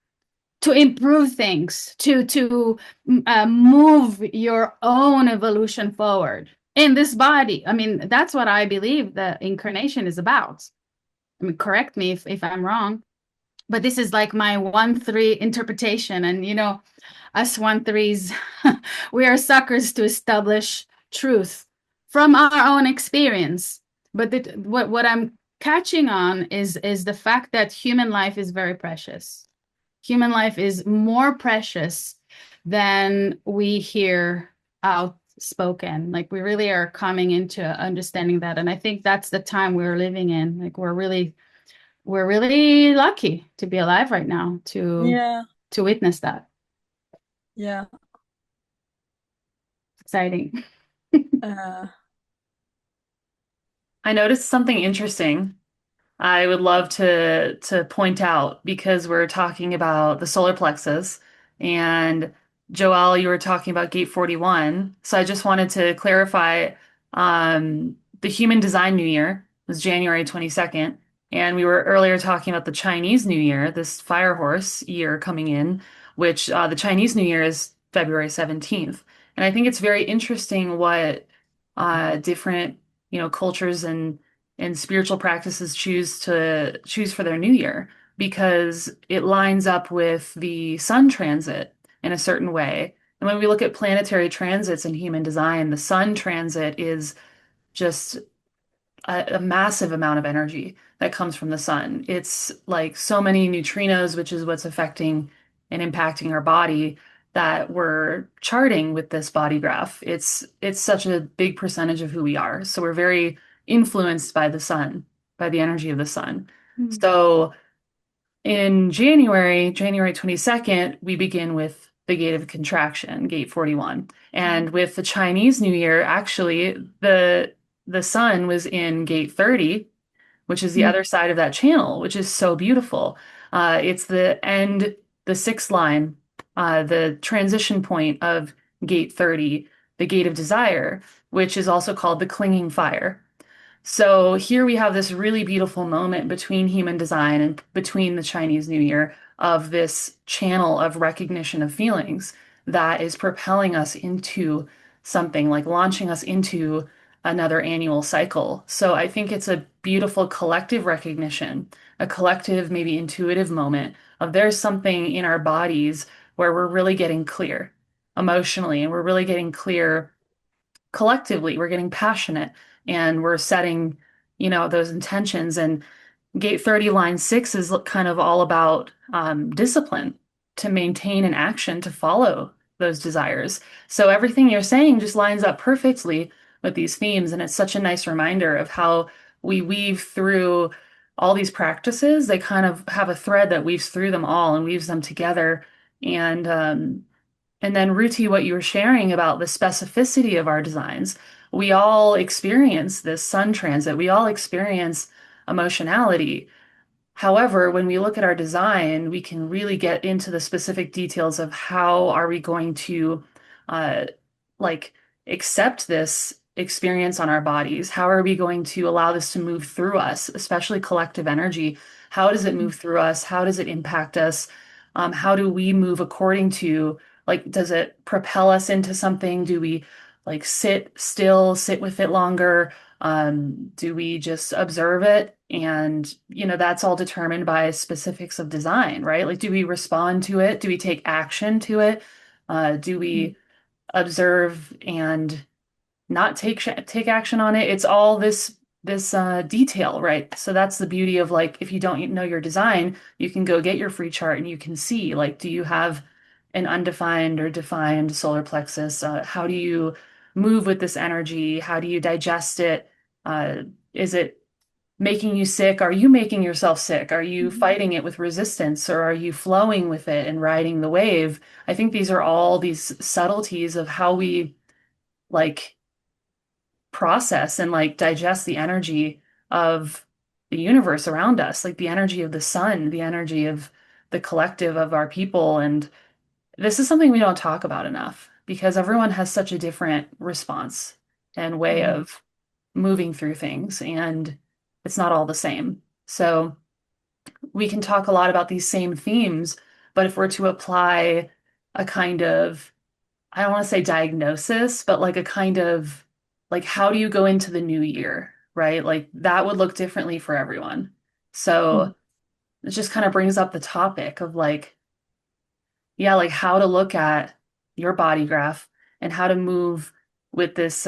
to improve things, to move your own evolution forward in this body. I mean, that's what I believe the incarnation is about. I mean, correct me if I'm wrong. But this is like my 1-3 interpretation. And, us 1-3s, we are suckers to establish truth from our own experience. But what I'm catching on is the fact that human life is very precious. Human life is more precious than we hear outspoken. Like we really are coming into understanding that. And I think that's the time we're living in. Like we're really lucky to be alive right now Yeah. to witness that. Yeah. Exciting. Uh, I noticed something interesting I would love to point out because we're talking about the solar plexus and Joelle, you were talking about gate 41. So I just wanted to clarify the human design new year was January 22nd. And we were earlier talking about the Chinese New Year, this fire horse year coming in, which the Chinese New Year is February 17th. And I think it's very interesting what different, cultures and spiritual practices choose for their new year because it lines up with the sun transit in a certain way. And when we look at planetary transits in human design, the sun transit is just a massive amount of energy that comes from the sun. It's like so many neutrinos, which is what's affecting and impacting our body that we're charting with this body graph. It's such a big percentage of who we are. So we're very influenced by the sun, by the energy of the sun. Mm. So in January 22nd, we begin with the gate of contraction, gate 41. And with the Chinese New Year, actually, the sun was in gate 30, which is the Mm. other side of that channel, which is so beautiful. It's the sixth line, the transition point of gate 30, the gate of desire, which is also called the clinging fire. So here we have this really beautiful moment between human design and between the Chinese New Year of this channel of recognition of feelings that is propelling us into something like launching us into another annual cycle. So I think it's a beautiful collective recognition, a collective, maybe intuitive moment of there's something in our bodies where we're really getting clear emotionally and we're really getting clear collectively. We're getting passionate and we're setting, those intentions. And Gate 30, line 6 is kind of all about discipline to maintain an action to follow those desires. So everything you're saying just lines up perfectly with these themes. And it's such a nice reminder of how we weave through all these practices. They kind of have a thread that weaves through them all and weaves them together. And then, Ruti, what you were sharing about the specificity of our designs, we all experience this sun transit. We all experience emotionality. However, when we look at our design, we can really get into the specific details of how are we going to uh, like accept this experience on our bodies? How are we going to allow this to move through us, especially collective energy? How does it move through us? How does it impact us? How do we move according to, like, does it propel us into something? Do we like sit still, sit with it longer? Do we just observe it? And, that's all determined by specifics of design, right? Like, do we respond to it? Do we take action to it? Do we observe and not take action on it? It's all this detail, right? So that's the beauty of like if you don't know your design, you can go get your free chart and you can see like, do you have an undefined or defined solar plexus? How do you move with this energy? How do you digest it? Uh, is it making you sick? Are you making yourself sick? Are you fighting it with resistance or are you flowing with it and riding the wave? I think these are all these subtleties of how we like process and like digest the energy of the universe around us, like the energy of the sun, the energy of the collective of our people. And this is something we don't talk about enough because everyone has such a different response and way of moving through things, and it's not all the same. So we can talk a lot about these same themes, but if we're to apply a kind of, I don't want to say diagnosis, but like a kind of like how do you go into the new year, right? Like that would look differently for everyone. So it just kind of brings up the topic of like, yeah, like how to look at your body graph and how to move with this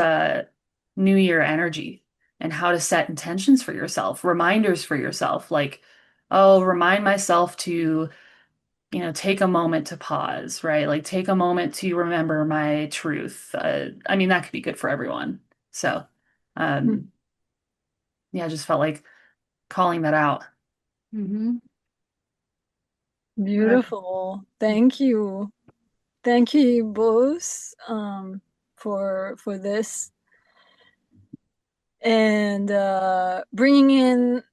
new year energy and how to set intentions for yourself, reminders for yourself, like, oh, remind myself to, take a moment to pause, right? Like take a moment to remember my truth. I mean, that could be good for everyone. So, um, yeah, I just felt like calling that out. Mm-hmm. Beautiful. Thank you. Thank you both for this and bringing in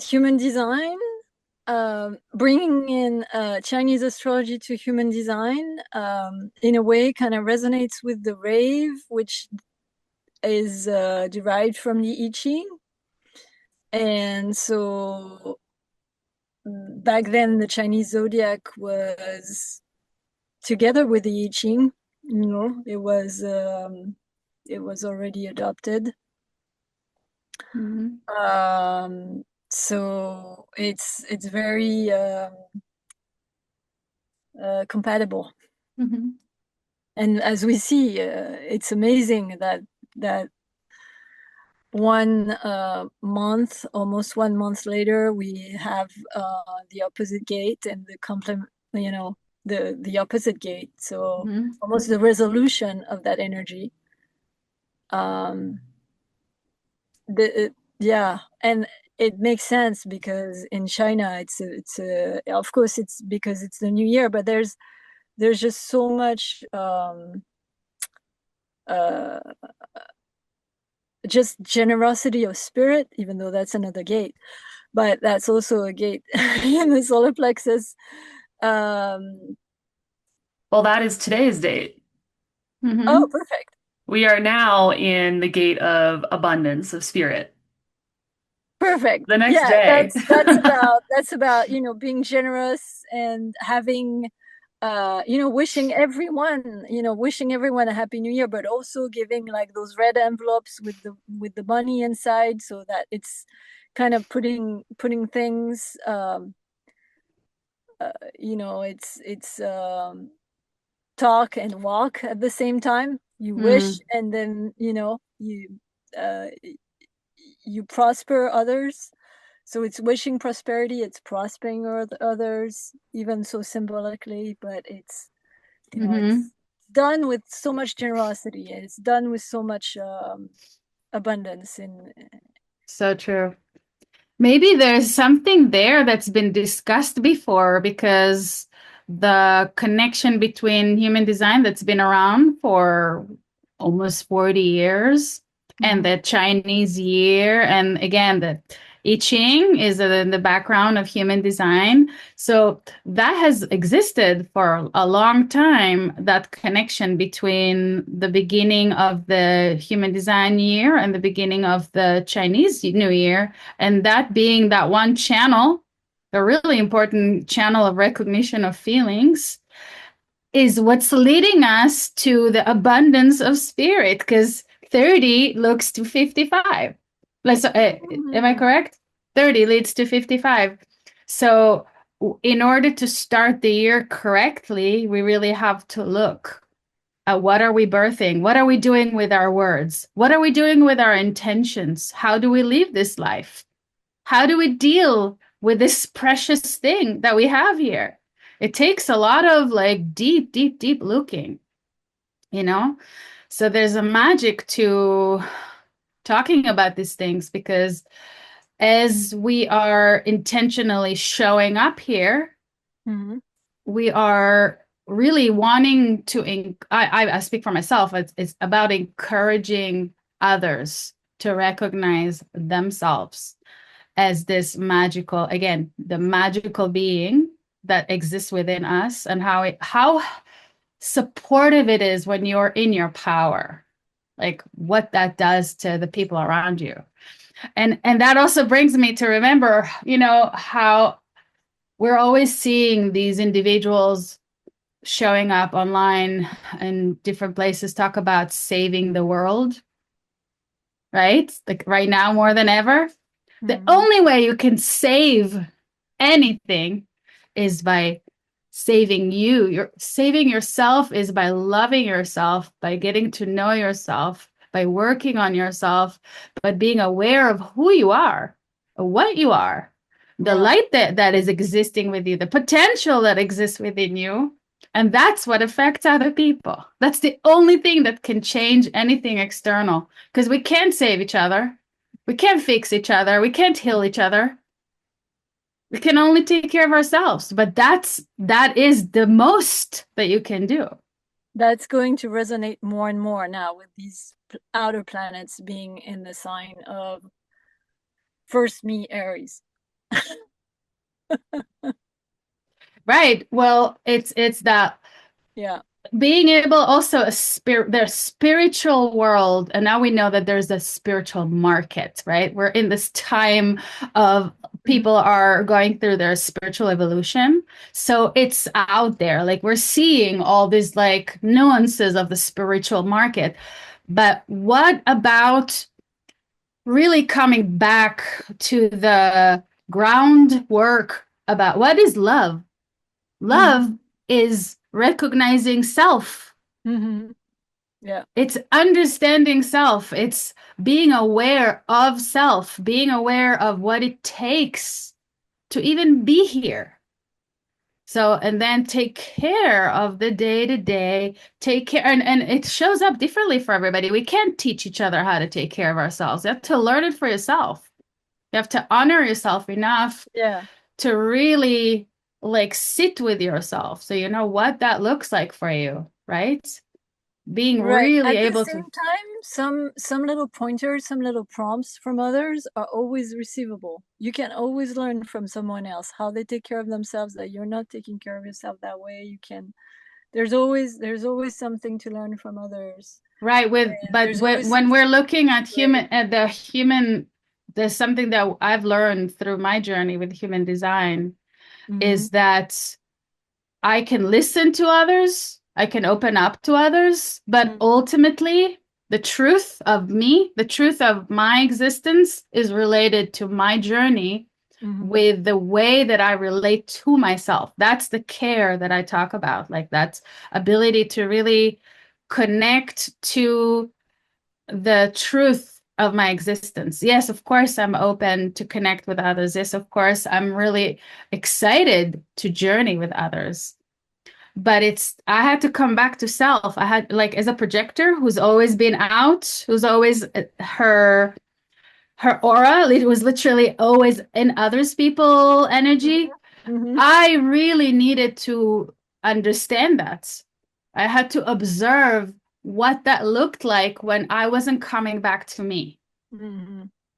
human design, bringing in Chinese astrology to human design in a way kind of resonates with the rave, which is derived from the I Ching. And so back then, the Chinese zodiac was together with the I Ching. It was already adopted. Mm-hmm. So it's very compatible. Mm-hmm. And as we see, it's amazing that 1 month, almost 1 month later, we have the opposite gate and the complement, the opposite gate. So Mm-hmm. almost the resolution of that energy. Um, yeah, and it makes sense because in China, of course it's because it's the new year, but there's just so much uh, just generosity of spirit, even though that's another gate, but that's also a gate in the solar plexus. Um, Well, that is today's date. oh, Mm-hmm. perfect. We are now in the gate of abundance of spirit. Perfect. The next Yeah, day. that's about, being generous and having wishing everyone a happy new year, but also giving like those red envelopes with the money inside so that it's kind of putting things it's talk and walk at the same time. You wish Mm-hmm. and then uh you prosper others. So it's wishing prosperity, it's prospering others, even so symbolically, but Mm-hmm. it's done with so much generosity and it's done with so much abundance in So true. Maybe there's something there that's been discussed before because the connection between human design that's been around for almost 40 years and Mhm. the Chinese year, and again, the I Ching is in the background of human design. So that has existed for a long time, that connection between the beginning of the human design year and the beginning of the Chinese New Year, and that being that one channel, a really important channel of recognition of feelings, is what's leading us to the abundance of spirit, because 30 looks to 55. Am I Mhm. correct? 30 leads to 55. So in order to start the year correctly, we really have to look at what are we birthing? What are we doing with our words? What are we doing with our intentions? How do we live this life? How do we deal with this precious thing that we have here? It takes a lot of like deep, deep, deep looking, you know? So there's a magic to talking about these things because as we are intentionally showing up here, Mhm. we are really wanting to, I speak for myself, it's about encouraging others to recognize themselves as this magical, again, the magical being that exists within us, and how supportive it is when you're in your power, like what that does to the people around you. And that also brings me to remember, how we're always seeing these individuals showing up online in different places talk about saving the world, right? Like right now more than ever. The Mhm. only way you can save anything is by saving you. You're saving yourself is by loving yourself, by getting to know yourself, by working on yourself, but being aware of who you are, what you are, the light that is existing with you, the potential that exists within you. And that's what affects other people. That's the only thing that can change anything external, because we can't save each other. We can't fix each other. We can't heal each other. We can only take care of ourselves. But that is the most that you can do. That's going to resonate more and more now with these outer planets being in the sign of first me Aries. Right. Well, it's that being able also their spiritual world, and now we know that there's a spiritual market, right? We're in this time of people are going through their spiritual evolution, so it's out there, like we're seeing all these like nuances of the spiritual market. But what about really coming back to the groundwork about what is love? Love is recognizing self. Yeah. It's understanding self. It's being aware of self, being aware of what it takes to even be here. So, and then take care of the day to day, take care. And it shows up differently for everybody. We can't teach each other how to take care of ourselves. You have to learn it for yourself. You have to honor yourself enough to really like sit with yourself, so you know what that looks like for you, right? Being really At able the same time, some little pointers, some little prompts from others are always receivable. You can always learn from someone else how they take care of themselves, that you're not taking care of yourself that way. You can, there's always something to learn from others, right? But when we're looking at the human, there's something that I've learned through my journey with human design, is that I can listen to others, I can open up to others, but ultimately the truth of me, the truth of my existence is related to my journey with the way that I relate to myself. That's the care that I talk about, like that ability to really connect to the truth of my existence. Yes, of course, I'm open to connect with others. Yes, of course, I'm really excited to journey with others. But I had to come back to self. I had, like, as a projector who's always been out, who's always her aura, it was literally always in others people energy. I really needed to understand that. I had to observe what that looked like when I wasn't coming back to me.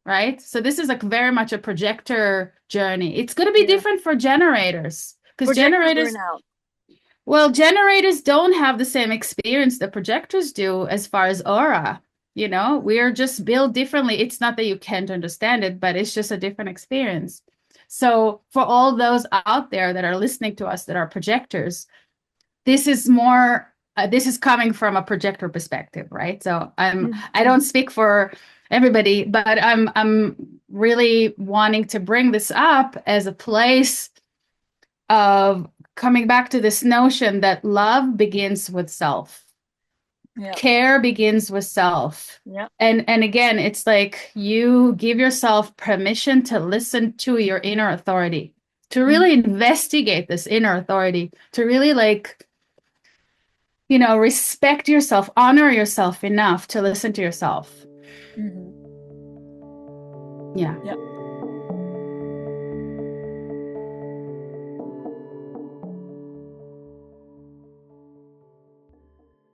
Right? So this is like very much a projector journey. It's going to be different for generators, because generators, well, generators don't have the same experience that projectors do as far as aura. You know, we are just built differently. It's not that you can't understand it, but it's just a different experience. So for all those out there that are listening to us that are projectors, this is more, this is coming from a projector perspective, right? So I don't speak for everybody, but I'm really wanting to bring this up as a place of coming back to this notion that love begins with self. Care begins with self. And again, it's like you give yourself permission to listen to your inner authority, to really investigate this inner authority, to really like, you know, respect yourself, honor yourself enough to listen to yourself. Yeah.